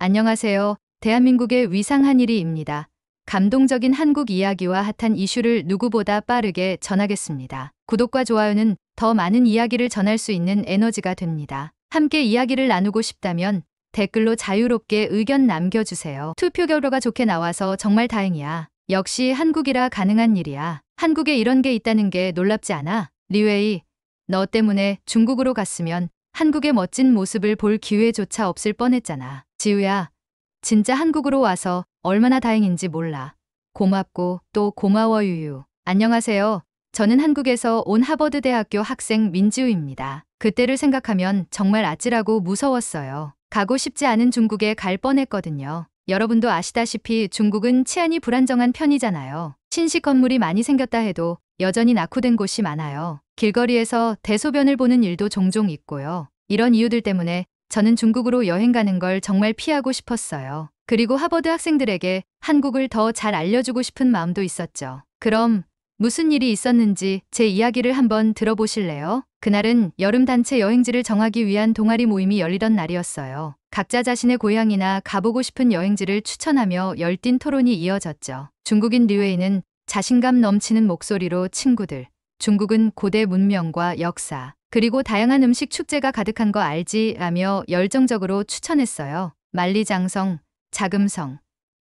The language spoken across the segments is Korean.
안녕하세요. 대한민국의 위상 한일이입니다. 감동적인 한국 이야기와 핫한 이슈를 누구보다 빠르게 전하겠습니다. 구독과 좋아요는 더 많은 이야기를 전할 수 있는 에너지가 됩니다. 함께 이야기를 나누고 싶다면 댓글로 자유롭게 의견 남겨주세요. 투표 결과가 좋게 나와서 정말 다행이야. 역시 한국이라 가능한 일이야. 한국에 이런 게 있다는 게 놀랍지 않아? 리웨이, 너 때문에 중국으로 갔으면 한국의 멋진 모습을 볼 기회조차 없을 뻔했잖아. 지우야, 진짜 한국으로 와서 얼마나 다행인지 몰라. 고맙고 또 고마워 유유. 안녕하세요. 저는 한국에서 온 하버드대학교 학생 민지우입니다. 그때를 생각하면 정말 아찔하고 무서웠어요. 가고 싶지 않은 중국에 갈 뻔했거든요. 여러분도 아시다시피 중국은 치안이 불안정한 편이잖아요. 신식 건물이 많이 생겼다 해도 여전히 낙후된 곳이 많아요. 길거리에서 대소변을 보는 일도 종종 있고요. 이런 이유들 때문에 저는 중국으로 여행 가는 걸 정말 피하고 싶었어요. 그리고 하버드 학생들에게 한국을 더 잘 알려주고 싶은 마음도 있었죠. 그럼 무슨 일이 있었는지 제 이야기를 한번 들어보실래요? 그날은 여름 단체 여행지를 정하기 위한 동아리 모임이 열리던 날이었어요. 각자 자신의 고향이나 가보고 싶은 여행지를 추천하며 열띤 토론이 이어졌죠. 중국인 류웨이는 자신감 넘치는 목소리로 친구들, 중국은 고대 문명과 역사, 그리고 다양한 음식 축제가 가득한 거 알지? 라며 열정적으로 추천했어요. 만리장성, 자금성,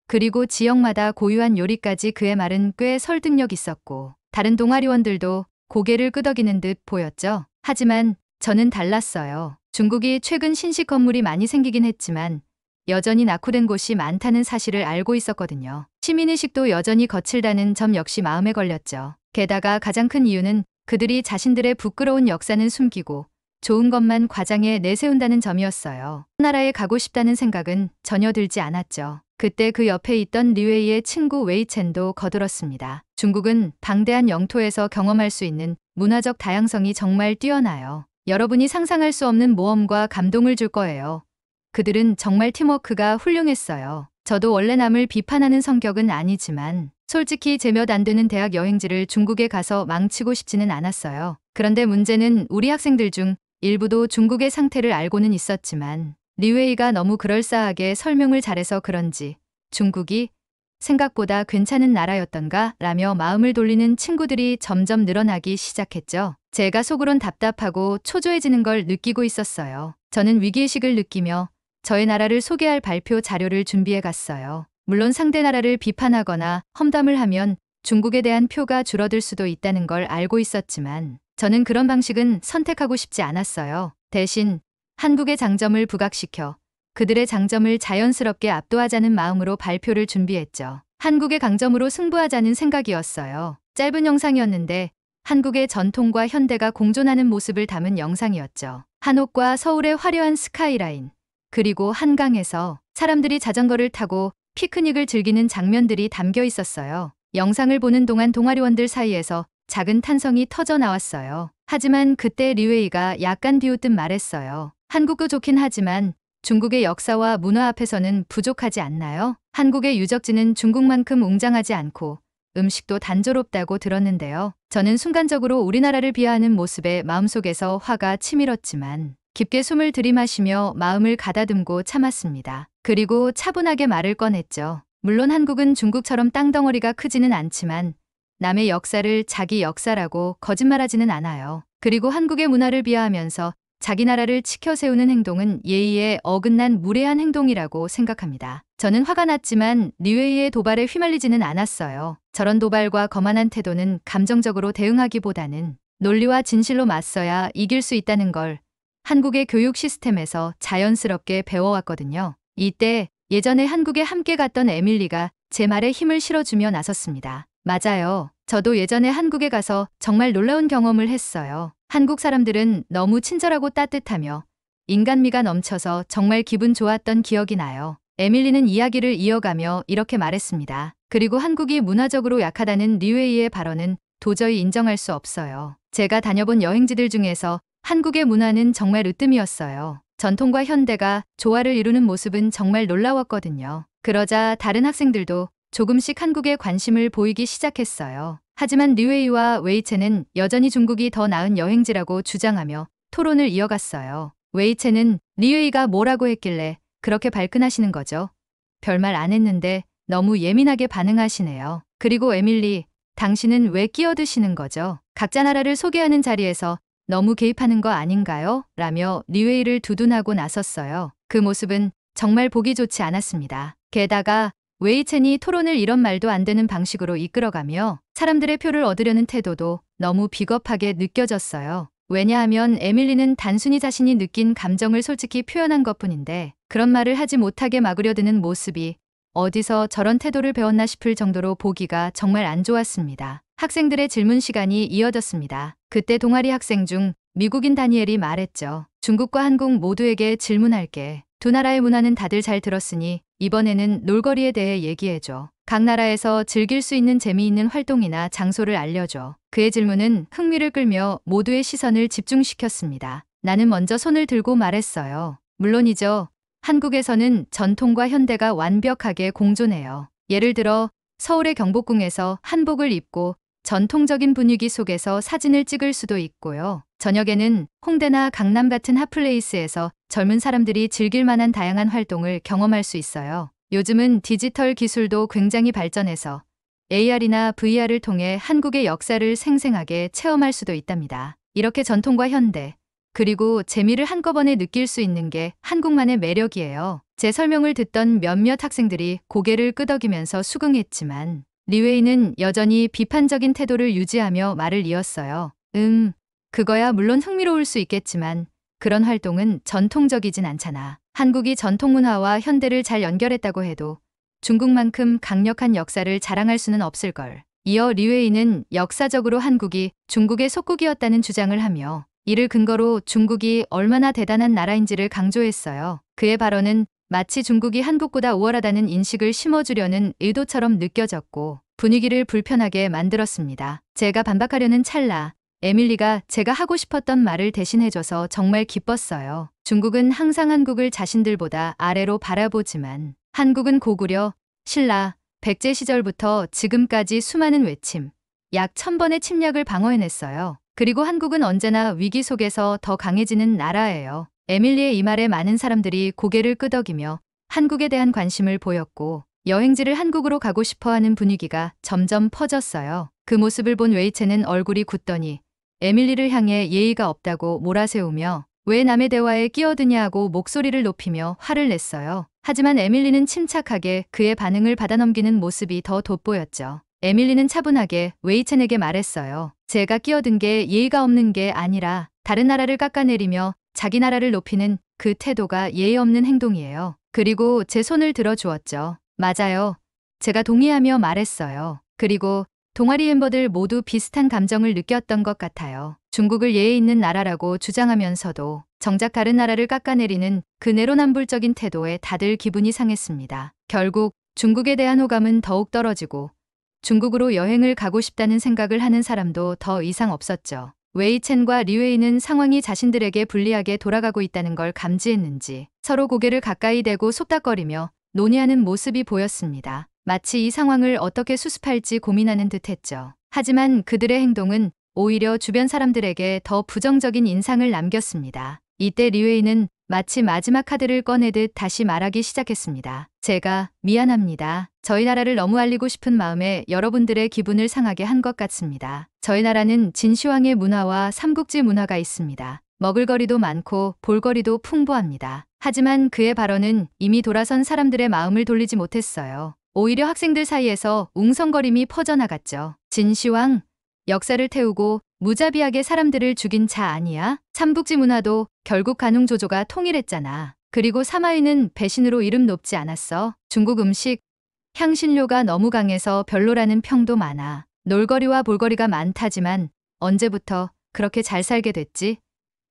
그리고 지역마다 고유한 요리까지 그의 말은 꽤 설득력 있었고 다른 동아리원들도 고개를 끄덕이는 듯 보였죠. 하지만 저는 달랐어요. 중국이 최근 신식 건물이 많이 생기긴 했지만 여전히 낙후된 곳이 많다는 사실을 알고 있었거든요. 시민의식도 여전히 거칠다는 점 역시 마음에 걸렸죠. 게다가 가장 큰 이유는 그들이 자신들의 부끄러운 역사는 숨기고 좋은 것만 과장해 내세운다는 점이었어요. 나라에 가고 싶다는 생각은 전혀 들지 않았죠. 그때 그 옆에 있던 리웨이의 친구 웨이첸도 거들었습니다. 중국은 방대한 영토에서 경험할 수 있는 문화적 다양성이 정말 뛰어나요. 여러분이 상상할 수 없는 모험과 감동을 줄 거예요. 그들은 정말 팀워크가 훌륭했어요. 저도 원래 남을 비판하는 성격은 아니지만 솔직히 제 몇 안 되는 대학 여행지를 중국에 가서 망치고 싶지는 않았어요. 그런데 문제는 우리 학생들 중 일부도 중국의 상태를 알고는 있었지만 리웨이가 너무 그럴싸하게 설명을 잘해서 그런지 중국이 생각보다 괜찮은 나라였던가 라며 마음을 돌리는 친구들이 점점 늘어나기 시작했죠. 제가 속으론 답답하고 초조해지는 걸 느끼고 있었어요. 저는 위기의식을 느끼며 저의 나라를 소개할 발표 자료를 준비해 갔어요. 물론 상대 나라를 비판하거나 험담을 하면 중국에 대한 표가 줄어들 수도 있다는 걸 알고 있었지만 저는 그런 방식은 선택하고 싶지 않았어요. 대신 한국의 장점을 부각시켜 그들의 장점을 자연스럽게 압도하자는 마음으로 발표를 준비했죠. 한국의 강점으로 승부하자는 생각이었어요. 짧은 영상이었는데 한국의 전통과 현대가 공존하는 모습을 담은 영상이었죠. 한옥과 서울의 화려한 스카이라인, 그리고 한강에서 사람들이 자전거를 타고 피크닉을 즐기는 장면들이 담겨 있었어요. 영상을 보는 동안 동아리원들 사이에서 작은 탄성이 터져 나왔어요. 하지만 그때 리웨이가 약간 비웃듯 말했어요. 한국도 좋긴 하지만 중국의 역사와 문화 앞에서는 부족하지 않나요? 한국의 유적지는 중국만큼 웅장하지 않고 음식도 단조롭다고 들었는데요. 저는 순간적으로 우리나라를 비하하는 모습에 마음속에서 화가 치밀었지만 깊게 숨을 들이마시며 마음을 가다듬고 참았습니다. 그리고 차분하게 말을 꺼냈죠. 물론 한국은 중국처럼 땅덩어리가 크지는 않지만 남의 역사를 자기 역사라고 거짓말하지는 않아요. 그리고 한국의 문화를 비하하면서 자기 나라를 치켜 세우는 행동은 예의에 어긋난 무례한 행동이라고 생각합니다. 저는 화가 났지만 리웨이의 도발에 휘말리지는 않았어요. 저런 도발과 거만한 태도는 감정적으로 대응하기보다는 논리와 진실로 맞서야 이길 수 있다는 걸 한국의 교육 시스템에서 자연스럽게 배워왔거든요. 이때 예전에 한국에 함께 갔던 에밀리가 제 말에 힘을 실어주며 나섰습니다. 맞아요. 저도 예전에 한국에 가서 정말 놀라운 경험을 했어요. 한국 사람들은 너무 친절하고 따뜻하며 인간미가 넘쳐서 정말 기분 좋았던 기억이 나요. 에밀리는 이야기를 이어가며 이렇게 말했습니다. 그리고 한국이 문화적으로 약하다는 리웨이의 발언은 도저히 인정할 수 없어요. 제가 다녀본 여행지들 중에서 한국의 문화는 정말 으뜸이었어요. 전통과 현대가 조화를 이루는 모습은 정말 놀라웠거든요. 그러자 다른 학생들도 조금씩 한국에 관심을 보이기 시작했어요. 하지만 리웨이와 웨이첸은 여전히 중국이 더 나은 여행지라고 주장하며 토론을 이어갔어요. 웨이첸은 리웨이가 뭐라고 했길래 그렇게 발끈하시는 거죠? 별말 안 했는데 너무 예민하게 반응하시네요. 그리고 에밀리, 당신은 왜 끼어드시는 거죠? 각자 나라를 소개하는 자리에서 너무 개입하는 거 아닌가요? 라며 리웨이를 두둔하고 나섰어요. 그 모습은 정말 보기 좋지 않았습니다. 게다가 웨이첸이 토론을 이런 말도 안 되는 방식으로 이끌어가며 사람들의 표를 얻으려는 태도도 너무 비겁하게 느껴졌어요. 왜냐하면 에밀리는 단순히 자신이 느낀 감정을 솔직히 표현한 것뿐인데 그런 말을 하지 못하게 막으려드는 모습이 어디서 저런 태도를 배웠나 싶을 정도로 보기가 정말 안 좋았습니다. 학생들의 질문 시간이 이어졌습니다. 그때 동아리 학생 중 미국인 다니엘이 말했죠. 중국과 한국 모두에게 질문할게. 두 나라의 문화는 다들 잘 들었으니 이번에는 놀거리에 대해 얘기해줘. 각 나라에서 즐길 수 있는 재미있는 활동이나 장소를 알려줘. 그의 질문은 흥미를 끌며 모두의 시선을 집중시켰습니다. 나는 먼저 손을 들고 말했어요. 물론이죠. 한국에서는 전통과 현대가 완벽하게 공존해요. 예를 들어 서울의 경복궁에서 한복을 입고 전통적인 분위기 속에서 사진을 찍을 수도 있고요. 저녁에는 홍대나 강남 같은 핫플레이스에서 젊은 사람들이 즐길 만한 다양한 활동을 경험할 수 있어요. 요즘은 디지털 기술도 굉장히 발전해서 AR이나 VR을 통해 한국의 역사를 생생하게 체험할 수도 있답니다. 이렇게 전통과 현대, 그리고 재미를 한꺼번에 느낄 수 있는 게 한국만의 매력이에요. 제 설명을 듣던 몇몇 학생들이 고개를 끄덕이면서 수긍했지만 리웨이는 여전히 비판적인 태도를 유지하며 말을 이었어요. 그거야 물론 흥미로울 수 있겠지만 그런 활동은 전통적이진 않잖아. 한국이 전통문화와 현대를 잘 연결했다고 해도 중국만큼 강력한 역사를 자랑할 수는 없을걸. 이어 리웨이는 역사적으로 한국이 중국의 속국이었다는 주장을 하며 이를 근거로 중국이 얼마나 대단한 나라인지를 강조했어요. 그의 발언은 마치 중국이 한국보다 우월하다는 인식을 심어주려는 의도처럼 느껴졌고 분위기를 불편하게 만들었습니다. 제가 반박하려는 찰나 에밀리가 제가 하고 싶었던 말을 대신해줘서 정말 기뻤어요. 중국은 항상 한국을 자신들보다 아래로 바라보지만 한국은 고구려, 신라, 백제 시절부터 지금까지 수많은 외침, 약 1000번의 침략을 방어해냈어요. 그리고 한국은 언제나 위기 속에서 더 강해지는 나라예요. 에밀리의 이 말에 많은 사람들이 고개를 끄덕이며 한국에 대한 관심을 보였고 여행지를 한국으로 가고 싶어하는 분위기가 점점 퍼졌어요. 그 모습을 본 웨이첸은 얼굴이 굳더니 에밀리를 향해 예의가 없다고 몰아세우며 왜 남의 대화에 끼어드냐고 목소리를 높이며 화를 냈어요. 하지만 에밀리는 침착하게 그의 반응을 받아넘기는 모습이 더 돋보였죠. 에밀리는 차분하게 웨이첸에게 말했어요. 제가 끼어든 게 예의가 없는 게 아니라 다른 나라를 깎아내리며 자기 나라를 높이는 그 태도가 예의 없는 행동이에요. 그리고 제 손을 들어주었죠. 맞아요. 제가 동의하며 말했어요. 그리고 동아리 멤버들 모두 비슷한 감정을 느꼈던 것 같아요. 중국을 예의 있는 나라라고 주장하면서도 정작 다른 나라를 깎아내리는 그 내로남불적인 태도에 다들 기분이 상했습니다. 결국 중국에 대한 호감은 더욱 떨어지고 중국으로 여행을 가고 싶다는 생각을 하는 사람도 더 이상 없었죠. 웨이첸과 리웨이는 상황이 자신들에게 불리하게 돌아가고 있다는 걸 감지했는지 서로 고개를 가까이 대고 속닥거리며 논의하는 모습이 보였습니다. 마치 이 상황을 어떻게 수습할지 고민하는 듯했죠. 하지만 그들의 행동은 오히려 주변 사람들에게 더 부정적인 인상을 남겼습니다. 이때 리웨이는 마치 마지막 카드를 꺼내듯 다시 말하기 시작했습니다. 제가 미안합니다. 저희 나라를 너무 알리고 싶은 마음에 여러분들의 기분을 상하게 한 것 같습니다. 저희 나라는 진시황의 문화와 삼국지 문화가 있습니다. 먹을거리도 많고 볼거리도 풍부합니다. 하지만 그의 발언은 이미 돌아선 사람들의 마음을 돌리지 못했어요. 오히려 학생들 사이에서 웅성거림이 퍼져나갔죠. 진시황, 역사를 태우고 무자비하게 사람들을 죽인 자 아니야? 삼국지 문화도 결국 관웅조조가 통일했잖아. 그리고 사마위는 배신으로 이름 높지 않았어. 중국 음식, 향신료가 너무 강해서 별로라는 평도 많아. 놀거리와 볼거리가 많다지만 언제부터 그렇게 잘 살게 됐지?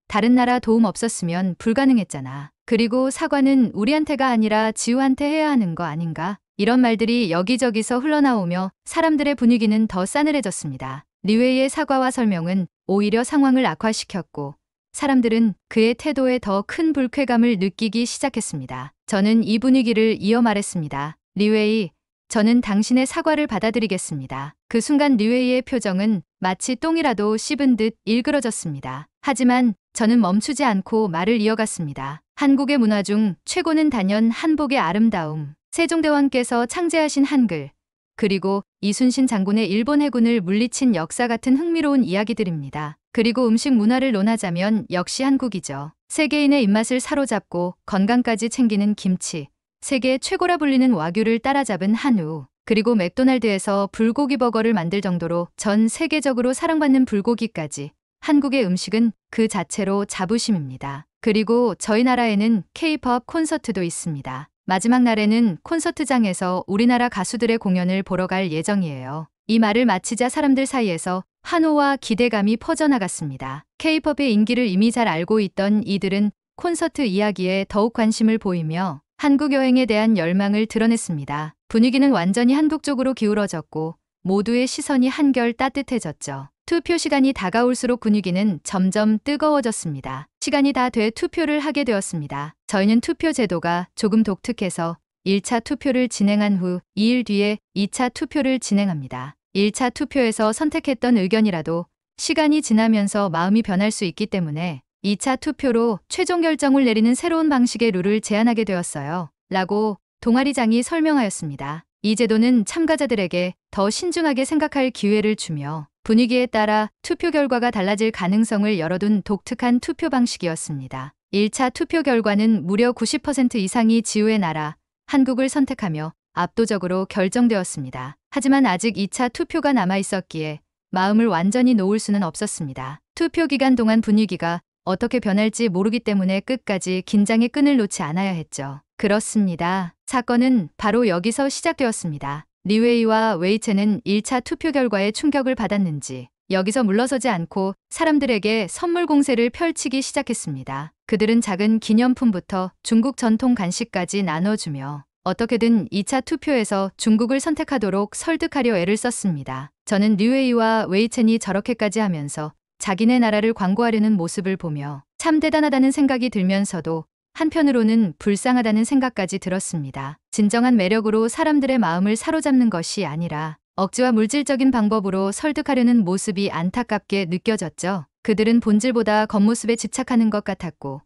다른 나라 도움 없었으면 불가능했잖아. 그리고 사과는 우리한테가 아니라 지우한테 해야 하는 거 아닌가? 이런 말들이 여기저기서 흘러나오며 사람들의 분위기는 더 싸늘해졌습니다. 리웨이의 사과와 설명은 오히려 상황을 악화시켰고 사람들은 그의 태도에 더 큰 불쾌감을 느끼기 시작했습니다. 저는 이 분위기를 이어 말했습니다. 리웨이, 저는 당신의 사과를 받아들이겠습니다. 그 순간 리웨이의 표정은 마치 똥이라도 씹은 듯 일그러졌습니다. 하지만 저는 멈추지 않고 말을 이어갔습니다. 한국의 문화 중 최고는 단연 한복의 아름다움. 세종대왕께서 창제하신 한글, 그리고 이순신 장군의 일본 해군을 물리친 역사 같은 흥미로운 이야기들입니다. 그리고 음식 문화를 논하자면 역시 한국이죠. 세계인의 입맛을 사로잡고 건강까지 챙기는 김치, 세계 최고라 불리는 와규를 따라잡은 한우, 그리고 맥도날드에서 불고기 버거를 만들 정도로 전 세계적으로 사랑받는 불고기까지. 한국의 음식은 그 자체로 자부심입니다. 그리고 저희 나라에는 K-pop 콘서트도 있습니다. 마지막 날에는 콘서트장에서 우리나라 가수들의 공연을 보러 갈 예정이에요. 이 말을 마치자 사람들 사이에서 환호와 기대감이 퍼져나갔습니다. K-pop의 인기를 이미 잘 알고 있던 이들은 콘서트 이야기에 더욱 관심을 보이며 한국 여행에 대한 열망을 드러냈습니다. 분위기는 완전히 한국 쪽으로 기울어졌고 모두의 시선이 한결 따뜻해졌죠. 투표 시간이 다가올수록 분위기는 점점 뜨거워졌습니다. 시간이 다 돼 투표를 하게 되었습니다. 저희는 투표 제도가 조금 독특해서 1차 투표를 진행한 후 2일 뒤에 2차 투표를 진행합니다. 1차 투표에서 선택했던 의견이라도 시간이 지나면서 마음이 변할 수 있기 때문에 2차 투표로 최종 결정을 내리는 새로운 방식의 룰을 제안하게 되었어요. 라고 동아리장이 설명하였습니다. 이 제도는 참가자들에게 더 신중하게 생각할 기회를 주며 분위기에 따라 투표 결과가 달라질 가능성을 열어둔 독특한 투표 방식이었습니다. 1차 투표 결과는 무려 90% 이상이 지우의 나라, 한국을 선택하며 압도적으로 결정되었습니다. 하지만 아직 2차 투표가 남아 있었기에 마음을 완전히 놓을 수는 없었습니다. 투표 기간 동안 분위기가 어떻게 변할지 모르기 때문에 끝까지 긴장의 끈을 놓지 않아야 했죠. 그렇습니다. 사건은 바로 여기서 시작되었습니다. 리웨이와 웨이체는 1차 투표 결과에 충격을 받았는지 여기서 물러서지 않고 사람들에게 선물 공세를 펼치기 시작했습니다. 그들은 작은 기념품부터 중국 전통 간식까지 나눠주며 어떻게든 2차 투표에서 중국을 선택하도록 설득하려 애를 썼습니다. 저는 리웨이와 웨이첸이 저렇게까지 하면서 자기네 나라를 광고하려는 모습을 보며 참 대단하다는 생각이 들면서도 한편으로는 불쌍하다는 생각까지 들었습니다. 진정한 매력으로 사람들의 마음을 사로잡는 것이 아니라 억지와 물질적인 방법으로 설득하려는 모습이 안타깝게 느껴졌죠. 그들은 본질보다 겉모습에 집착하는 것 같았고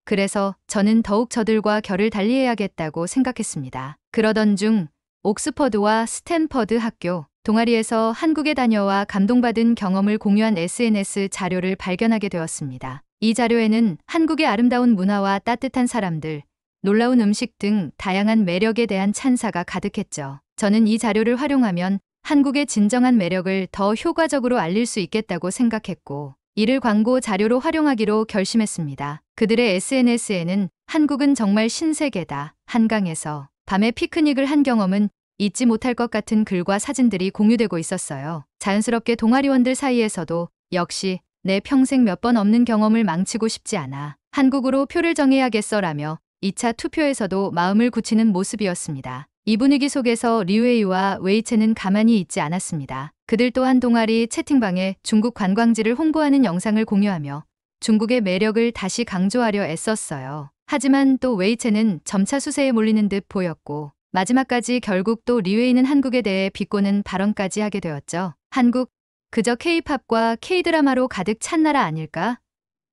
그래서 저는 더욱 저들과 결을 달리해야겠다고 생각했습니다. 그러던 중 옥스퍼드와 스탠퍼드 학교 동아리에서 한국에 다녀와 감동받은 경험을 공유한 SNS 자료를 발견하게 되었습니다. 이 자료에는 한국의 아름다운 문화와 따뜻한 사람들, 놀라운 음식 등 다양한 매력에 대한 찬사가 가득했죠. 저는 이 자료를 활용하면 한국의 진정한 매력을 더 효과적으로 알릴 수 있겠다고 생각했고 이를 광고 자료로 활용하기로 결심했습니다. 그들의 SNS에는 한국은 정말 신세계다. 한강에서 밤에 피크닉을 한 경험은 잊지 못할 것 같은 글과 사진들이 공유되고 있었어요. 자연스럽게 동아리원들 사이에서도 역시 내 평생 몇 번 없는 경험을 망치고 싶지 않아. 한국으로 표를 정해야겠어라며 2차 투표에서도 마음을 굳히는 모습이었습니다. 이 분위기 속에서 리웨이와 웨이체는 가만히 있지 않았습니다. 그들 또한 동아리 채팅방에 중국 관광지를 홍보하는 영상을 공유하며 중국의 매력을 다시 강조하려 애썼어요. 하지만 또 웨이체는 점차 수세에 몰리는 듯 보였고 마지막까지 결국 또 리웨이는 한국에 대해 비꼬는 발언까지 하게 되었죠. 한국, 그저 K-팝과 K-드라마로 가득 찬 나라 아닐까?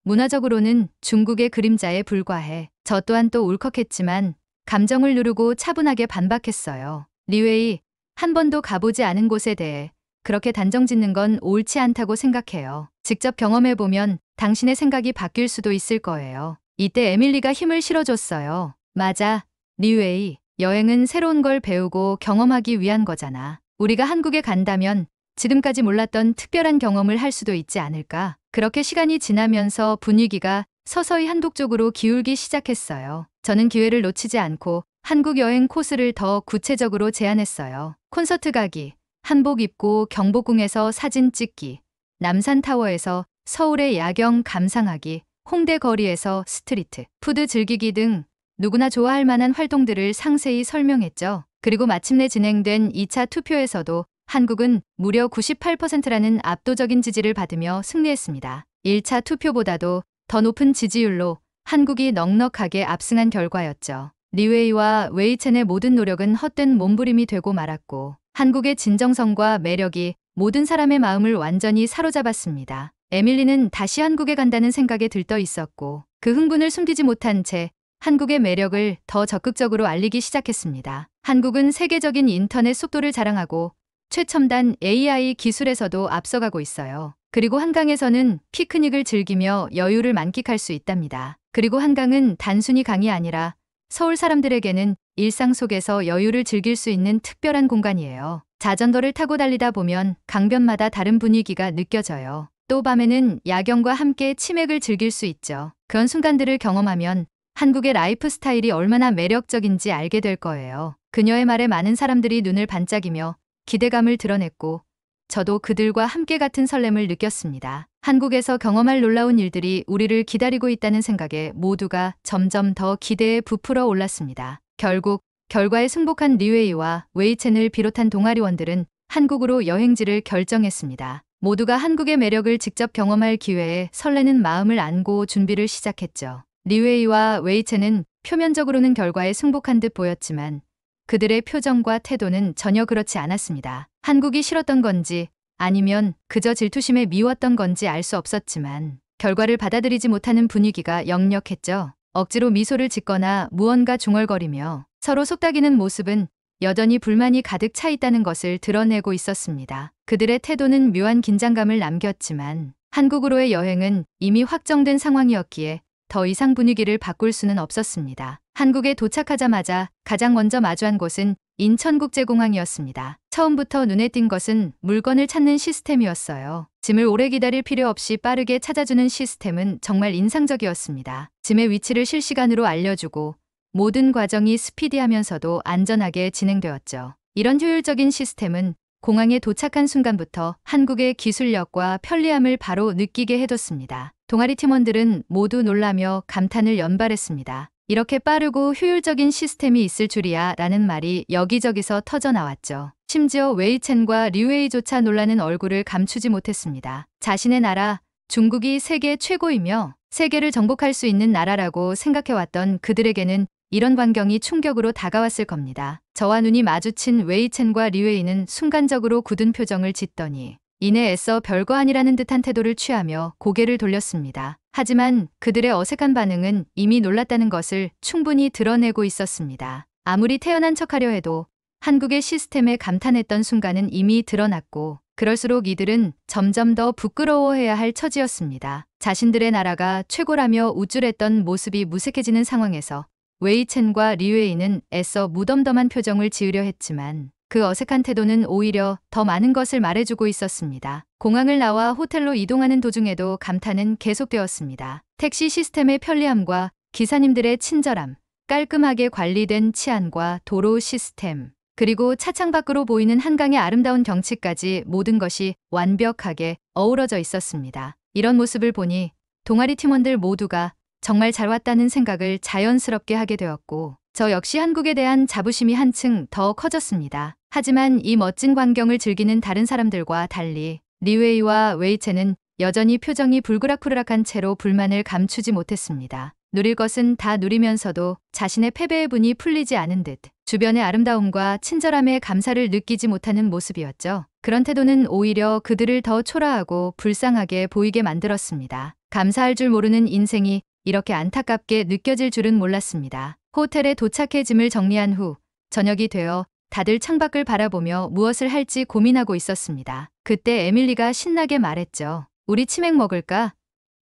문화적으로는 중국의 그림자에 불과해. 저 또한 또 울컥했지만 감정을 누르고 차분하게 반박했어요. 리웨이, 한 번도 가보지 않은 곳에 대해 그렇게 단정 짓는 건 옳지 않다고 생각해요. 직접 경험해보면 당신의 생각이 바뀔 수도 있을 거예요. 이때 에밀리가 힘을 실어줬어요. 맞아, 리웨이. 여행은 새로운 걸 배우고 경험하기 위한 거잖아. 우리가 한국에 간다면 지금까지 몰랐던 특별한 경험을 할 수도 있지 않을까? 그렇게 시간이 지나면서 분위기가 서서히 한국 쪽으로 기울기 시작했어요. 저는 기회를 놓치지 않고 한국 여행 코스를 더 구체적으로 제안했어요. 콘서트 가기, 한복 입고 경복궁에서 사진 찍기, 남산타워에서 서울의 야경 감상하기, 홍대 거리에서 스트리트 푸드 즐기기 등 누구나 좋아할 만한 활동들을 상세히 설명했죠. 그리고 마침내 진행된 2차 투표에서도 한국은 무려 98%라는 압도적인 지지를 받으며 승리했습니다. 1차 투표보다도 더 높은 지지율로 한국이 넉넉하게 압승한 결과였죠. 리웨이와 웨이첸의 모든 노력은 헛된 몸부림이 되고 말았고 한국의 진정성과 매력이 모든 사람의 마음을 완전히 사로잡았습니다. 에밀리는 다시 한국에 간다는 생각에 들떠 있었고 그 흥분을 숨기지 못한 채 한국의 매력을 더 적극적으로 알리기 시작했습니다. 한국은 세계적인 인터넷 속도를 자랑하고 최첨단 AI 기술에서도 앞서가고 있어요. 그리고 한강에서는 피크닉을 즐기며 여유를 만끽할 수 있답니다. 그리고 한강은 단순히 강이 아니라 서울 사람들에게는 일상 속에서 여유를 즐길 수 있는 특별한 공간이에요. 자전거를 타고 달리다 보면 강변마다 다른 분위기가 느껴져요. 또 밤에는 야경과 함께 치맥을 즐길 수 있죠. 그런 순간들을 경험하면 한국의 라이프 스타일이 얼마나 매력적인지 알게 될 거예요. 그녀의 말에 많은 사람들이 눈을 반짝이며 기대감을 드러냈고 저도 그들과 함께 같은 설렘을 느꼈습니다. 한국에서 경험할 놀라운 일들이 우리를 기다리고 있다는 생각에 모두가 점점 더 기대에 부풀어 올랐습니다. 결국 결과에 승복한 리웨이와 웨이첸을 비롯한 동아리원들은 한국으로 여행지를 결정했습니다. 모두가 한국의 매력을 직접 경험할 기회에 설레는 마음을 안고 준비를 시작했죠. 리웨이와 웨이첸은 표면적으로는 결과에 승복한 듯 보였지만 그들의 표정과 태도는 전혀 그렇지 않았습니다. 한국이 싫었던 건지 아니면 그저 질투심에 미웠던 건지 알 수 없었지만 결과를 받아들이지 못하는 분위기가 역력했죠. 억지로 미소를 짓거나 무언가 중얼거리며 서로 속닥이는 모습은 여전히 불만이 가득 차 있다는 것을 드러내고 있었습니다. 그들의 태도는 묘한 긴장감을 남겼지만 한국으로의 여행은 이미 확정된 상황이었기에 더 이상 분위기를 바꿀 수는 없었습니다. 한국에 도착하자마자 가장 먼저 마주한 곳은 인천국제공항이었습니다. 처음부터 눈에 띈 것은 물건을 찾는 시스템이었어요. 짐을 오래 기다릴 필요 없이 빠르게 찾아주는 시스템은 정말 인상적이었습니다. 짐의 위치를 실시간으로 알려주고 모든 과정이 스피디하면서도 안전하게 진행되었죠. 이런 효율적인 시스템은 공항에 도착한 순간부터 한국의 기술력과 편리함을 바로 느끼게 해뒀습니다. 동아리 팀원들은 모두 놀라며 감탄을 연발했습니다. 이렇게 빠르고 효율적인 시스템이 있을 줄이야 라는 말이 여기저기서 터져나왔죠. 심지어 웨이첸과 류웨이조차 놀라는 얼굴을 감추지 못했습니다. 자신의 나라, 중국이 세계 최고이며 세계를 정복할 수 있는 나라라고 생각해왔던 그들에게는 이런 광경이 충격으로 다가왔을 겁니다. 저와 눈이 마주친 웨이첸과 류웨이는 순간적으로 굳은 표정을 짓더니 이내 애써 별거 아니라는 듯한 태도를 취하며 고개를 돌렸습니다. 하지만 그들의 어색한 반응은 이미 놀랐다는 것을 충분히 드러내고 있었습니다. 아무리 태연한 척하려 해도 한국의 시스템에 감탄했던 순간은 이미 드러났고 그럴수록 이들은 점점 더 부끄러워해야 할 처지였습니다. 자신들의 나라가 최고라며 우쭐했던 모습이 무색해지는 상황에서 웨이첸과 리웨이는 애써 무덤덤한 표정을 지으려 했지만 그 어색한 태도는 오히려 더 많은 것을 말해주고 있었습니다. 공항을 나와 호텔로 이동하는 도중에도 감탄은 계속되었습니다. 택시 시스템의 편리함과 기사님들의 친절함, 깔끔하게 관리된 치안과 도로 시스템, 그리고 차창 밖으로 보이는 한강의 아름다운 경치까지 모든 것이 완벽하게 어우러져 있었습니다. 이런 모습을 보니 동아리 팀원들 모두가 정말 잘 왔다는 생각을 자연스럽게 하게 되었고 저 역시 한국에 대한 자부심이 한층 더 커졌습니다. 하지만 이 멋진 광경을 즐기는 다른 사람들과 달리 리웨이와 웨이첸은 여전히 표정이 불그락불락한 채로 불만을 감추지 못했습니다. 누릴 것은 다 누리면서도 자신의 패배의 분이 풀리지 않은 듯 주변의 아름다움과 친절함에 감사를 느끼지 못하는 모습이었죠. 그런 태도는 오히려 그들을 더 초라하고 불쌍하게 보이게 만들었습니다. 감사할 줄 모르는 인생이 이렇게 안타깝게 느껴질 줄은 몰랐습니다. 호텔에 도착해 짐을 정리한 후 저녁이 되어 다들 창밖을 바라보며 무엇을 할지 고민하고 있었습니다. 그때 에밀리가 신나게 말했죠. 우리 치맥 먹을까?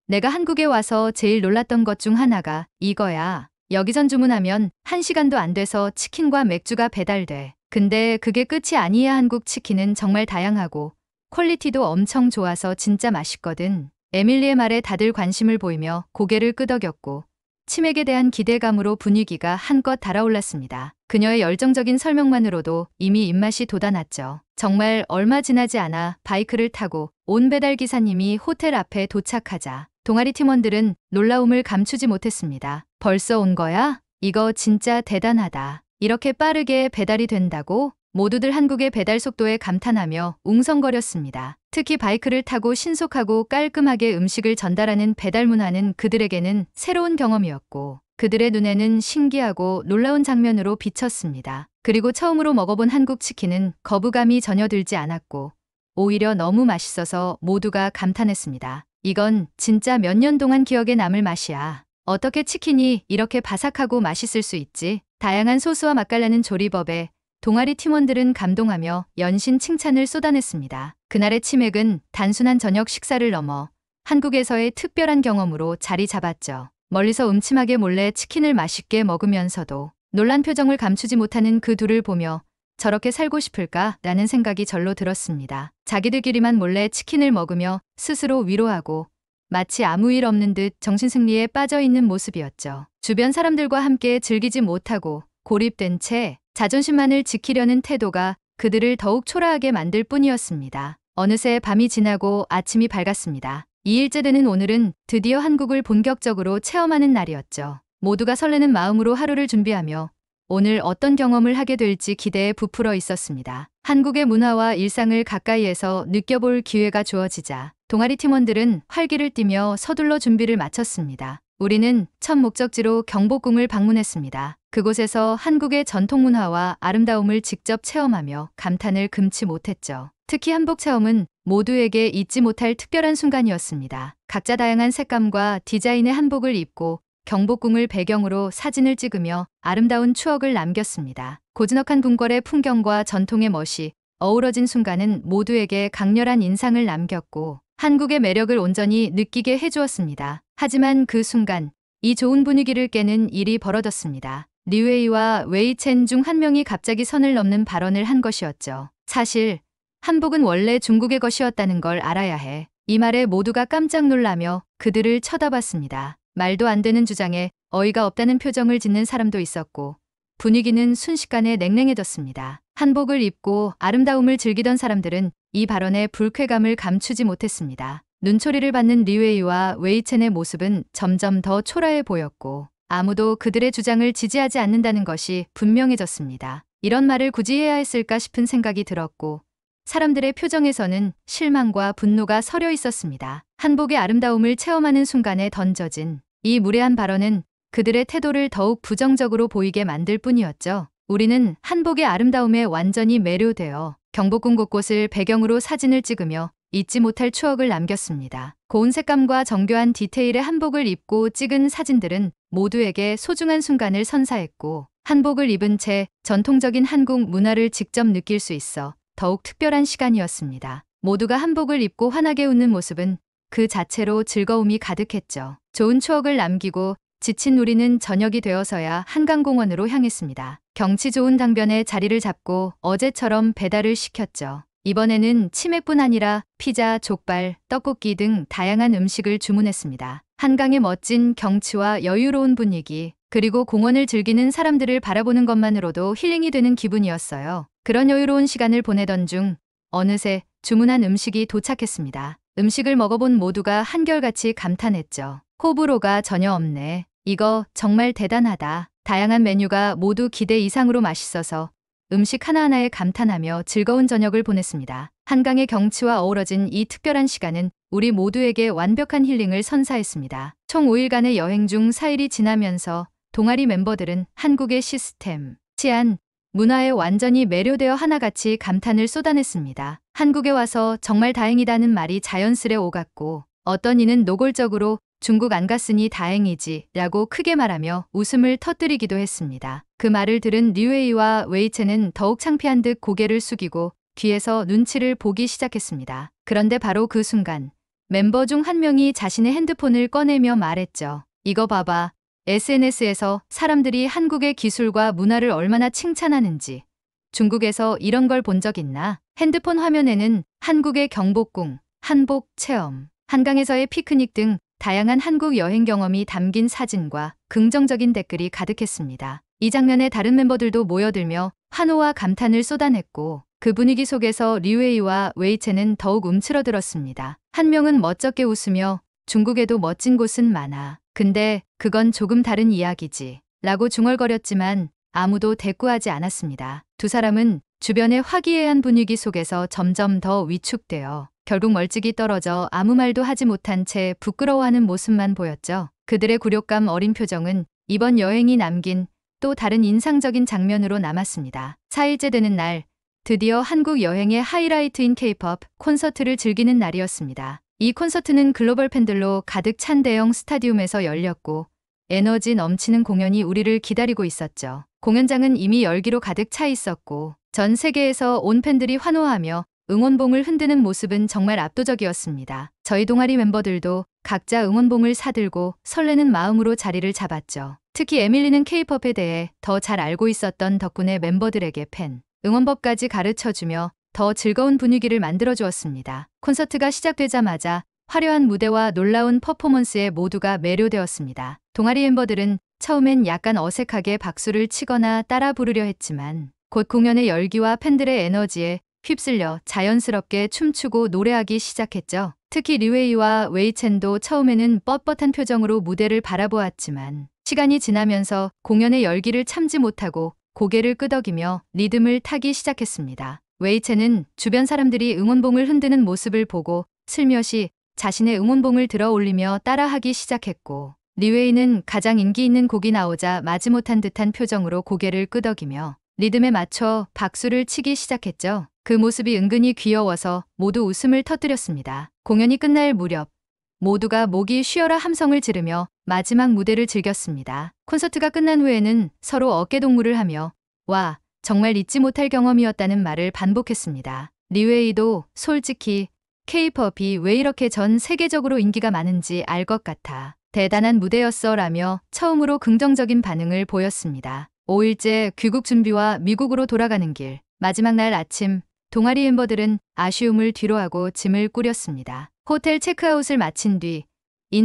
내가 한국에 와서 제일 놀랐던 것 중 하나가 이거야. 여기선 주문하면 1시간도 안 돼서 치킨과 맥주가 배달돼. 근데 그게 끝이 아니야. 한국 치킨은 정말 다양하고 퀄리티도 엄청 좋아서 진짜 맛있거든. 에밀리의 말에 다들 관심을 보이며 고개를 끄덕였고 치맥에 대한 기대감으로 분위기가 한껏 달아올랐습니다. 그녀의 열정적인 설명만으로도 이미 입맛이 돋아났죠. 정말 얼마 지나지 않아 바이크를 타고 온 배달 기사님이 호텔 앞에 도착하자 동아리 팀원들은 놀라움을 감추지 못했습니다. 벌써 온 거야? 이거 진짜 대단하다. 이렇게 빠르게 배달이 된다고? 모두들 한국의 배달 속도에 감탄하며 웅성거렸습니다. 특히 바이크를 타고 신속하고 깔끔하게 음식을 전달하는 배달 문화는 그들에게는 새로운 경험이었고 그들의 눈에는 신기하고 놀라운 장면으로 비쳤습니다. 그리고 처음으로 먹어본 한국 치킨은 거부감이 전혀 들지 않았고 오히려 너무 맛있어서 모두가 감탄했습니다. 이건 진짜 몇 년 동안 기억에 남을 맛이야. 어떻게 치킨이 이렇게 바삭하고 맛있을 수 있지? 다양한 소스와 맛깔나는 조리법에 동아리 팀원들은 감동하며 연신 칭찬을 쏟아냈습니다. 그날의 치맥은 단순한 저녁 식사를 넘어 한국에서의 특별한 경험으로 자리 잡았죠. 멀리서 음침하게 몰래 치킨을 맛있게 먹으면서도 놀란 표정을 감추지 못하는 그 둘을 보며 저렇게 살고 싶을까? 라는 생각이 절로 들었습니다. 자기들끼리만 몰래 치킨을 먹으며 스스로 위로하고 마치 아무 일 없는 듯 정신승리에 빠져있는 모습이었죠. 주변 사람들과 함께 즐기지 못하고 고립된 채 자존심만을 지키려는 태도가 그들을 더욱 초라하게 만들 뿐이었습니다. 어느새 밤이 지나고 아침이 밝았습니다. 2일째 되는 오늘은 드디어 한국을 본격적으로 체험하는 날이었죠. 모두가 설레는 마음으로 하루를 준비하며 오늘 어떤 경험을 하게 될지 기대에 부풀어 있었습니다. 한국의 문화와 일상을 가까이에서 느껴볼 기회가 주어지자 동아리 팀원들은 활기를 띠며 서둘러 준비를 마쳤습니다. 우리는 첫 목적지로 경복궁을 방문했습니다. 그곳에서 한국의 전통 문화와 아름다움을 직접 체험하며 감탄을 금치 못했죠. 특히 한복 체험은 모두에게 잊지 못할 특별한 순간이었습니다. 각자 다양한 색감과 디자인의 한복을 입고 경복궁을 배경으로 사진을 찍으며 아름다운 추억을 남겼습니다. 고즈넉한 궁궐의 풍경과 전통의 멋이 어우러진 순간은 모두에게 강렬한 인상을 남겼고 한국의 매력을 온전히 느끼게 해주었습니다. 하지만 그 순간 이 좋은 분위기를 깨는 일이 벌어졌습니다. 리웨이와 웨이첸 중 한 명이 갑자기 선을 넘는 발언을 한 것이었죠. 사실 한복은 원래 중국의 것이었다는 걸 알아야 해. 이 말에 모두가 깜짝 놀라며 그들을 쳐다봤습니다. 말도 안 되는 주장에 어이가 없다는 표정을 짓는 사람도 있었고 분위기는 순식간에 냉랭해졌습니다. 한복을 입고 아름다움을 즐기던 사람들은 이 발언에 불쾌감을 감추지 못했습니다. 눈초리를 받는 리웨이와 웨이첸의 모습은 점점 더 초라해 보였고 아무도 그들의 주장을 지지하지 않는다는 것이 분명해졌습니다. 이런 말을 굳이 해야 했을까 싶은 생각이 들었고 사람들의 표정에서는 실망과 분노가 서려 있었습니다. 한복의 아름다움을 체험하는 순간에 던져진 이 무례한 발언은 그들의 태도를 더욱 부정적으로 보이게 만들 뿐이었죠. 우리는 한복의 아름다움에 완전히 매료되어 경복궁 곳곳을 배경으로 사진을 찍으며 잊지 못할 추억을 남겼습니다. 고운 색감과 정교한 디테일의 한복을 입고 찍은 사진들은 모두에게 소중한 순간을 선사했고 한복을 입은 채 전통적인 한국 문화를 직접 느낄 수 있어 더욱 특별한 시간이었습니다. 모두가 한복을 입고 환하게 웃는 모습은 그 자체로 즐거움이 가득했죠. 좋은 추억을 남기고 지친 우리는 저녁이 되어서야 한강공원으로 향했습니다. 경치 좋은 강변에 자리를 잡고 어제처럼 배달을 시켰죠. 이번에는 치맥뿐 아니라 피자, 족발, 떡볶이 등 다양한 음식을 주문했습니다. 한강의 멋진 경치와 여유로운 분위기, 그리고 공원을 즐기는 사람들을 바라보는 것만으로도 힐링이 되는 기분이었어요. 그런 여유로운 시간을 보내던 중 어느새 주문한 음식이 도착했습니다. 음식을 먹어본 모두가 한결같이 감탄했죠. 호불호가 전혀 없네. 이거 정말 대단하다. 다양한 메뉴가 모두 기대 이상으로 맛있어서 음식 하나하나에 감탄하며 즐거운 저녁을 보냈습니다. 한강의 경치와 어우러진 이 특별한 시간은 우리 모두에게 완벽한 힐링을 선사했습니다. 총 5일간의 여행 중 4일이 지나면서 동아리 멤버들은 한국의 시스템, 치안, 문화에 완전히 매료되어 하나같이 감탄을 쏟아냈습니다. 한국에 와서 정말 다행이다는 말이 자연스레 오갔고 어떤 이는 노골적으로 중국 안 갔으니 다행이지 라고 크게 말하며 웃음을 터뜨리기도 했습니다. 그 말을 들은 리웨이와 웨이첸은 더욱 창피한 듯 고개를 숙이고 뒤에서 눈치를 보기 시작했습니다. 그런데 바로 그 순간 멤버 중 한 명이 자신의 핸드폰을 꺼내며 말했죠. 이거 봐봐. SNS에서 사람들이 한국의 기술과 문화를 얼마나 칭찬하는지. 중국에서 이런 걸 본 적 있나? 핸드폰 화면에는 한국의 경복궁, 한복 체험, 한강에서의 피크닉 등 다양한 한국 여행 경험이 담긴 사진과 긍정적인 댓글이 가득했습니다. 이 장면에 다른 멤버들도 모여들며 환호와 감탄을 쏟아냈고 그 분위기 속에서 리웨이와 웨이첸은 더욱 움츠러들었습니다. 한 명은 멋쩍게 웃으며 중국에도 멋진 곳은 많아. 근데 그건 조금 다른 이야기지. 라고 중얼거렸지만 아무도 대꾸하지 않았습니다. 두 사람은 주변의 화기애애한 분위기 속에서 점점 더 위축되어 결국 멀찍이 떨어져 아무 말도 하지 못한 채 부끄러워하는 모습만 보였죠. 그들의 굴욕감 어린 표정은 이번 여행이 남긴 또 다른 인상적인 장면으로 남았습니다. 4일째 되는 날, 드디어 한국 여행의 하이라이트인 K-POP 콘서트를 즐기는 날이었습니다. 이 콘서트는 글로벌 팬들로 가득 찬 대형 스타디움에서 열렸고 에너지 넘치는 공연이 우리를 기다리고 있었죠. 공연장은 이미 열기로 가득 차 있었고 전 세계에서 온 팬들이 환호하며 응원봉을 흔드는 모습은 정말 압도적이었습니다. 저희 동아리 멤버들도 각자 응원봉을 사들고 설레는 마음으로 자리를 잡았죠. 특히 에밀리는 K-팝에 대해 더 잘 알고 있었던 덕분에 멤버들에게 팬 응원법까지 가르쳐주며 더 즐거운 분위기를 만들어주었습니다. 콘서트가 시작되자마자 화려한 무대와 놀라운 퍼포먼스에 모두가 매료되었습니다. 동아리 멤버들은 처음엔 약간 어색하게 박수를 치거나 따라 부르려 했지만 곧 공연의 열기와 팬들의 에너지에 휩쓸려 자연스럽게 춤추고 노래하기 시작했죠. 특히 류웨이와 웨이첸도 처음에는 뻣뻣한 표정으로 무대를 바라보았지만 시간이 지나면서 공연의 열기를 참지 못하고 고개를 끄덕이며 리듬을 타기 시작했습니다. 웨이첸은 주변 사람들이 응원봉을 흔드는 모습을 보고 슬며시 자신의 응원봉을 들어 올리며 따라하기 시작했고 류웨이는 가장 인기 있는 곡이 나오자 마지못한 듯한 표정으로 고개를 끄덕이며 리듬에 맞춰 박수를 치기 시작했죠. 그 모습이 은근히 귀여워서 모두 웃음을 터뜨렸습니다. 공연이 끝날 무렵 모두가 목이 쉬어라 함성을 지르며 마지막 무대를 즐겼습니다. 콘서트가 끝난 후에는 서로 어깨동무를 하며 와, 정말 잊지 못할 경험이었다는 말을 반복했습니다. 류웨이도 솔직히 K-팝이 왜 이렇게 전 세계적으로 인기가 많은지 알 것 같아. 대단한 무대였어 라며 처음으로 긍정적인 반응을 보였습니다. 5일째 귀국 준비와 미국으로 돌아가는 길. 마지막 날 아침 동아리 멤버들은 아쉬움을 뒤로하고 짐을 꾸렸습니다. 호텔 체크아웃을 마친 뒤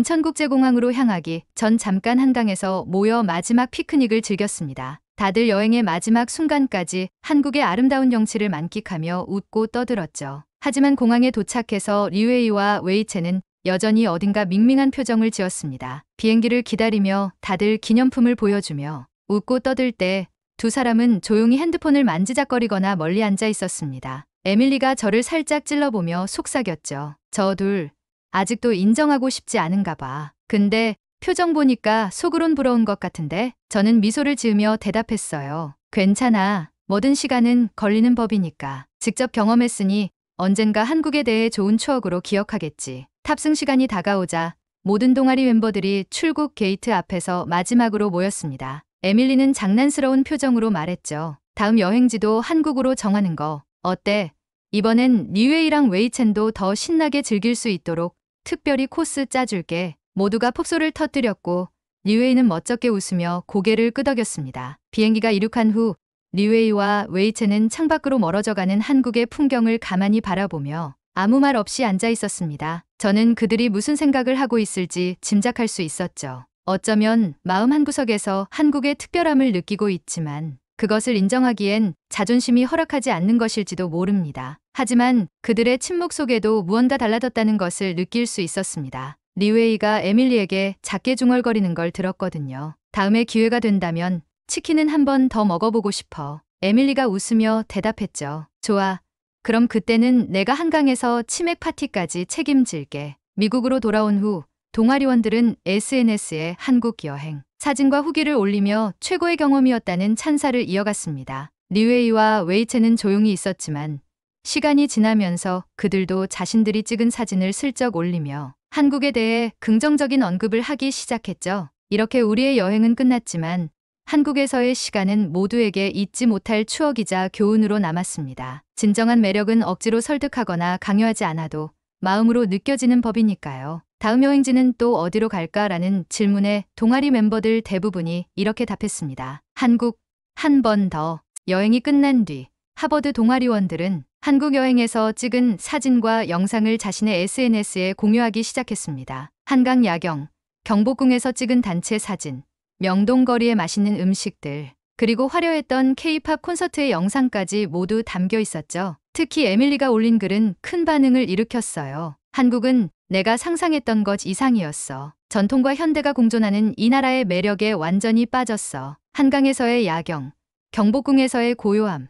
인천국제공항으로 향하기 전 잠깐 한강에서 모여 마지막 피크닉을 즐겼습니다. 다들 여행의 마지막 순간까지 한국의 아름다운 경치를 만끽하며 웃고 떠들었죠. 하지만 공항에 도착해서 류웨이와 웨이첸은 여전히 어딘가 밍밍한 표정을 지었습니다. 비행기를 기다리며 다들 기념품을 보여주며 웃고 떠들 때 두 사람은 조용히 핸드폰을 만지작거리거나 멀리 앉아 있었습니다. 에밀리가 저를 살짝 찔러보며 속삭였죠. 저 둘 아직도 인정하고 싶지 않은가 봐. 근데 표정 보니까 속으론 부러운 것 같은데? 저는 미소를 지으며 대답했어요. 괜찮아. 뭐든 시간은 걸리는 법이니까. 직접 경험했으니 언젠가 한국에 대해 좋은 추억으로 기억하겠지. 탑승 시간이 다가오자 모든 동아리 멤버들이 출국 게이트 앞에서 마지막으로 모였습니다. 에밀리는 장난스러운 표정으로 말했죠. 다음 여행지도 한국으로 정하는 거 어때? 이번엔 류웨이랑 웨이첸도 더 신나게 즐길 수 있도록 특별히 코스 짜줄게. 모두가 폭소를 터뜨렸고 류웨이는 멋쩍게 웃으며 고개를 끄덕였습니다. 비행기가 이륙한 후 류웨이와 웨이첸은 창밖으로 멀어져가는 한국의 풍경을 가만히 바라보며 아무 말 없이 앉아 있었습니다. 저는 그들이 무슨 생각을 하고 있을지 짐작할 수 있었죠. 어쩌면 마음 한구석에서 한국의 특별함을 느끼고 있지만 그것을 인정하기엔 자존심이 허락하지 않는 것일지도 모릅니다. 하지만 그들의 침묵 속에도 무언가 달라졌다는 것을 느낄 수 있었습니다. 류웨이가 에밀리에게 작게 중얼거리는 걸 들었거든요. 다음에 기회가 된다면 치킨은 한 번 더 먹어보고 싶어. 에밀리가 웃으며 대답했죠. 좋아. 그럼 그때는 내가 한강에서 치맥 파티까지 책임질게. 미국으로 돌아온 후 동아리원들은 SNS에 한국 여행 사진과 후기를 올리며 최고의 경험이었다는 찬사를 이어갔습니다. 류웨이와 웨이첸은 조용히 있었지만 시간이 지나면서 그들도 자신들이 찍은 사진을 슬쩍 올리며 한국에 대해 긍정적인 언급을 하기 시작했죠. 이렇게 우리의 여행은 끝났지만 한국에서의 시간은 모두에게 잊지 못할 추억이자 교훈으로 남았습니다. 진정한 매력은 억지로 설득하거나 강요하지 않아도 마음으로 느껴지는 법이니까요. 다음 여행지는 또 어디로 갈까라는 질문에 동아리 멤버들 대부분이 이렇게 답했습니다. 한국, 한 번 더. 여행이 끝난 뒤 하버드 동아리원들은 한국 여행에서 찍은 사진과 영상을 자신의 SNS에 공유하기 시작했습니다. 한강 야경, 경복궁에서 찍은 단체 사진, 명동거리의 맛있는 음식들, 그리고 화려했던 K-팝 콘서트의 영상까지 모두 담겨 있었죠. 특히 에밀리가 올린 글은 큰 반응을 일으켰어요. 한국은 내가 상상했던 것 이상이었어. 전통과 현대가 공존하는 이 나라의 매력에 완전히 빠졌어. 한강에서의 야경, 경복궁에서의 고요함,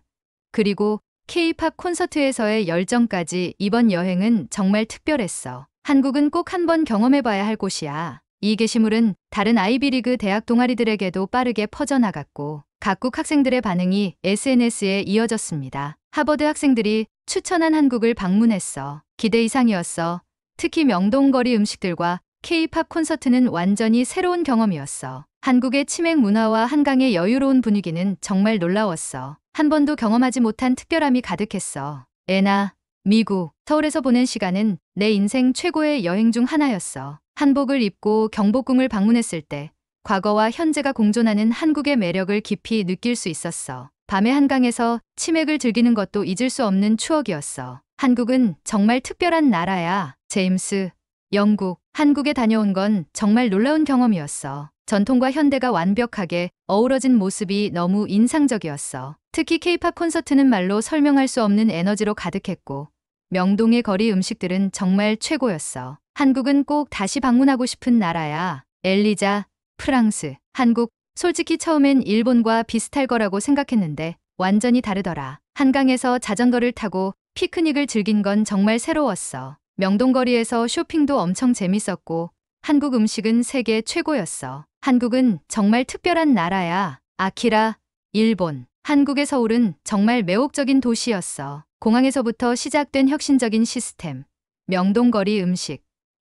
그리고 K-팝 콘서트에서의 열정까지 이번 여행은 정말 특별했어. 한국은 꼭 한번 경험해봐야 할 곳이야. 이 게시물은 다른 아이비리그 대학 동아리들에게도 빠르게 퍼져나갔고 각국 학생들의 반응이 SNS에 이어졌습니다. 하버드 학생들이 추천한 한국을 방문했어. 기대 이상이었어. 특히 명동거리 음식들과 K-팝 콘서트는 완전히 새로운 경험이었어. 한국의 치맥 문화와 한강의 여유로운 분위기는 정말 놀라웠어. 한 번도 경험하지 못한 특별함이 가득했어. 애나, 미국, 서울에서 보낸 시간은 내 인생 최고의 여행 중 하나였어. 한복을 입고 경복궁을 방문했을 때 과거와 현재가 공존하는 한국의 매력을 깊이 느낄 수 있었어. 밤의 한강에서 치맥을 즐기는 것도 잊을 수 없는 추억이었어. 한국은 정말 특별한 나라야. 제임스, 영국, 한국에 다녀온 건 정말 놀라운 경험이었어. 전통과 현대가 완벽하게 어우러진 모습이 너무 인상적이었어. 특히 K-팝 콘서트는 말로 설명할 수 없는 에너지로 가득했고 명동의 거리 음식들은 정말 최고였어. 한국은 꼭 다시 방문하고 싶은 나라야. 엘리자, 프랑스, 한국. 솔직히 처음엔 일본과 비슷할 거라고 생각했는데 완전히 다르더라. 한강에서 자전거를 타고 피크닉을 즐긴 건 정말 새로웠어. 명동거리에서 쇼핑도 엄청 재밌었고 한국 음식은 세계 최고였어. 한국은 정말 특별한 나라야. 아키라, 일본. 한국의 서울은 정말 매혹적인 도시였어. 공항에서부터 시작된 혁신적인 시스템, 명동거리 음식,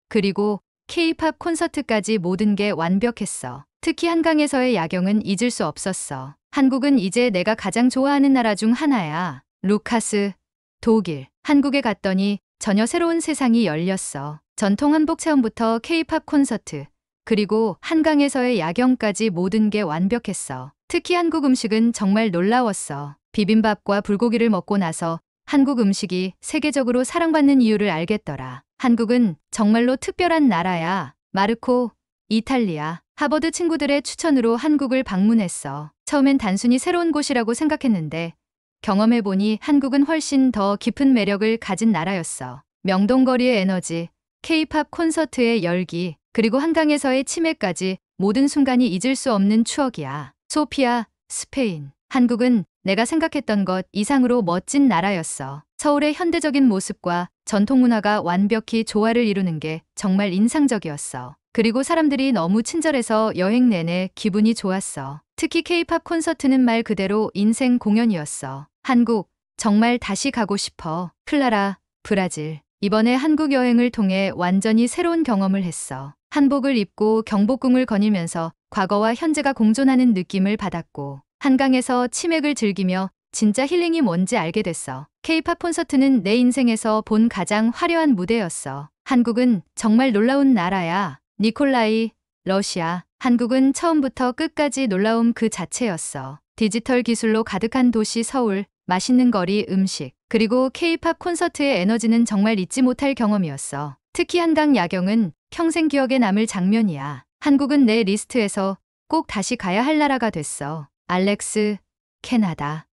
그리고 K-팝 콘서트까지 모든 게 완벽했어. 특히 한강에서의 야경은 잊을 수 없었어. 한국은 이제 내가 가장 좋아하는 나라 중 하나야. 루카스, 독일. 한국에 갔더니 전혀 새로운 세상이 열렸어. 전통 한복 체험부터 K-팝 콘서트, 그리고 한강에서의 야경까지 모든 게 완벽했어. 특히 한국 음식은 정말 놀라웠어. 비빔밥과 불고기를 먹고 나서 한국 음식이 세계적으로 사랑받는 이유를 알겠더라. 한국은 정말로 특별한 나라야. 마르코, 이탈리아. 하버드 친구들의 추천으로 한국을 방문했어. 처음엔 단순히 새로운 곳이라고 생각했는데 경험해보니 한국은 훨씬 더 깊은 매력을 가진 나라였어. 명동거리의 에너지, K-팝 콘서트의 열기, 그리고 한강에서의 치맥까지 모든 순간이 잊을 수 없는 추억이야. 소피아, 스페인. 한국은 내가 생각했던 것 이상으로 멋진 나라였어. 서울의 현대적인 모습과 전통 문화가 완벽히 조화를 이루는 게 정말 인상적이었어. 그리고 사람들이 너무 친절해서 여행 내내 기분이 좋았어. 특히 K-팝 콘서트는 말 그대로 인생 공연이었어. 한국, 정말 다시 가고 싶어. 클라라, 브라질. 이번에 한국 여행을 통해 완전히 새로운 경험을 했어. 한복을 입고 경복궁을 거닐면서 과거와 현재가 공존하는 느낌을 받았고 한강에서 치맥을 즐기며 진짜 힐링이 뭔지 알게 됐어. K-팝 콘서트는 내 인생에서 본 가장 화려한 무대였어. 한국은 정말 놀라운 나라야. 니콜라이, 러시아. 한국은 처음부터 끝까지 놀라움 그 자체였어. 디지털 기술로 가득한 도시 서울, 맛있는 거리 음식, 그리고 K-팝 콘서트의 에너지는 정말 잊지 못할 경험이었어. 특히 한강 야경은 평생 기억에 남을 장면이야. 한국은 내 리스트에서 꼭 다시 가야 할 나라가 됐어. 알렉스, 캐나다.